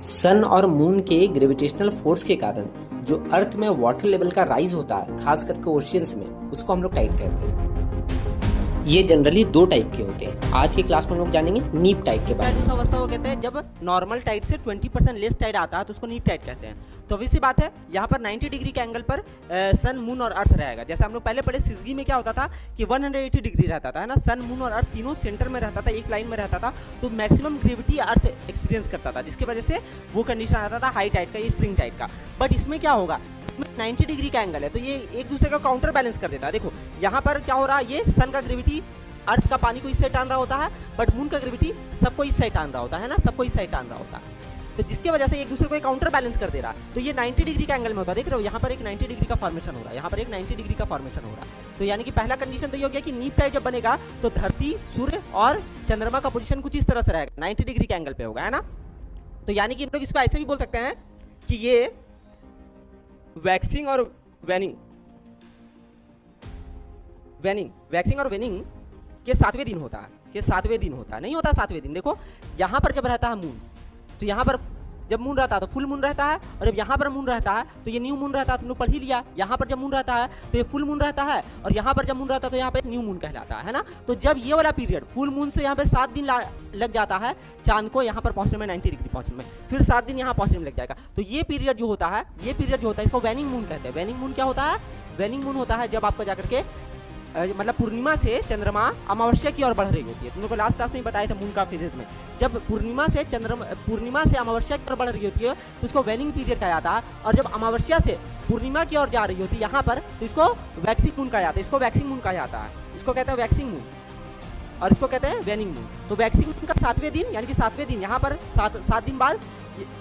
सन और मून के gravitational force के कारण जो अर्थ में वाटर लेवल का राइज होता है, खास करके ओशियंस में, उसको हम लोग टाइड कहते हैं। ये जनरली दो टाइप के होते हैं। आज की क्लास में हम लोग जानेंगे नीप टाइड के बारे में। उस अवस्था को कहते हैं जब नॉर्मल टाइड से 20% लेस टाइड आता है तो उसको नीप टाइड कहते हैं। तो obvious सी बात है, यहाँ पर 90 डिग्री के एंगल पर सन, मून और अर्थ रहेगा। जैसे हम लोग पहले पढ़े सिजगी में क्या होता था कि 180 डिग्री रहता था, है ना। सन, मून और अर्थ तीनों सेंटर में रहता था, एक लाइन में रहता था, तो मैक्सिमम ग्रेविटी अर्थ एक्सपीरियंस करता था, जिसकी वजह से वो कंडीशन आता था हाई टाइड का, ये स्प्रिंग टाइड का। बट इसमें क्या होगा, 90 डिग्री का एंगल है तो ये एक दूसरे का काउंटर बैलेंस कर देता है। देखो यहाँ पर क्या हो रहा है, ये सन का ग्रेविटी अर्थ का पानी को इस साइड टान रहा होता है, बट मून का ग्रेविटी सबको इस साइड टान रहा होता है ना, सबको इस साइड टान रहा होता है। तो जिसकी वजह से एक दूसरे को काउंटर बैलेंस कर दे रहा है। तो ये 90 डिग्री का एंगल में होता है, देख रहे हो यहाँ पर एक 90 डिग्री का फॉर्मेशन हो रहा है, यहाँ पर एक 90 डिग्री का फॉर्मेशन हो रहा है। तो यानी कि पहला कंडीशन तो ये हो गया कि नीप टाइड जब बनेगा तो धरती, सूर्य और चंद्रमा का पोजीशन कुछ इस तरह से रहेगा, 90 डिग्री के एंगल पे होगा, है ना। तो यानी कि हम लोग इसको ऐसे भी बोल सकते हैं कि ये वैक्सिंग और वेनिंग वैक्सिंग और वेनिंग के 7वें दिन होता है, कि 7वें दिन होता है, नहीं होता 7वें दिन। देखो यहाँ पर जब रहता है मून, तो यहाँ पर जब मून रहता है तो फुल मून रहता है, और जब यहाँ पर मून रहता है तो ये न्यू मून रहता है, तुम लोग पढ़ ही लिया। यहाँ पर जब मून रहता है तो ये फुल मून रहता है, और यहाँ पर जब मून रहता है तो यहाँ पे न्यू मून कहलाता है ना। तो जब ये वाला पीरियड फुल मून से यहाँ पे 7 दिन लग जाता है चांद को यहाँ पर पहुँचने में, 90 डिग्री पहुँचने में, फिर 7 दिन यहाँ पहुँचने में लग जाएगा। तो ये पीरियड जो होता है, इसको वेनिंग मून कहते हैं। वेनिंग मून क्या होता है, वेनिंग मून होता है जब आपको जाकर के मतलब पूर्णिमा से चंद्रमा अमावस्या की ओर बढ़ रही होती है। तुम लोग को लास्ट क्लास में बताया था मून का फेजेस में, जब पूर्णिमा से अमावस्या की ओर बढ़ रही होती है तो उसको वेनिंग पीरियड कहा जाता है, और जब अमावस्या से पूर्णिमा की ओर जा रही होती है यहाँ पर तो इसको वैक्सिंग मून कहा जाता है। इसको वैक्सिंग मून कहा जाता है, इसको कहते हैं वैक्सिंग मून, और इसको कहते हैं वेनिंग मून। तो वैक्सिंग मून का 7वें दिन, यानी कि 7वें दिन यहाँ पर 7 दिन बाद,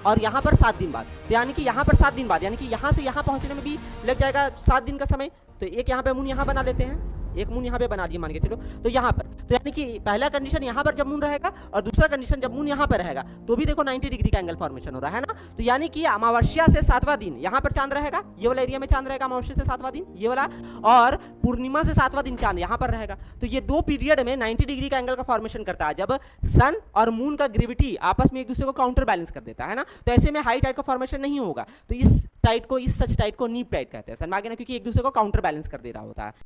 और यहाँ पर 7 दिन बाद, तो यानी कि यहाँ पर 7 दिन बाद, यानी कि यहाँ से यहाँ पहुँचने में भी लग जाएगा 7 दिन का समय। तो एक यहाँ पे मून यहाँ बना लेते हैं, एक मून यहाँ पे बना दिए मान के चलो। तो यहाँ पर तो यानी कि पहला कंडीशन यहाँ पर जब मून रहेगा, और दूसरा कंडीशन जब मून यहाँ पर रहेगा तो भी देखो 90 डिग्री का एंगल फॉर्मेशन हो रहा है ना। तो यानी कि अमावस्या से 7वां दिन यहाँ पर चांद रहेगा, ये वाला एरिया में चांद रहेगा अमावस्या से 7वां दिन ये वाला, और पूर्णिमा से 7वां दिन चांद यहाँ पर रहेगा। तो ये दो पीरियड में 90 डिग्री का एंगल का फॉर्मेशन करता है, जब सन और मून का ग्रेविटी आपस में एक दूसरे को काउंटर बैलेंस कर देता है ना। तो ऐसे में हाई टाइड का फॉर्मेशन नहीं होगा। तो इस टाइड को, इस सच टाइड को नीप टाइड कहते हैं, समझ में आ गया ना, क्योंकि एक दूसरे को काउंटर बैलेंस कर दे रहा होता है।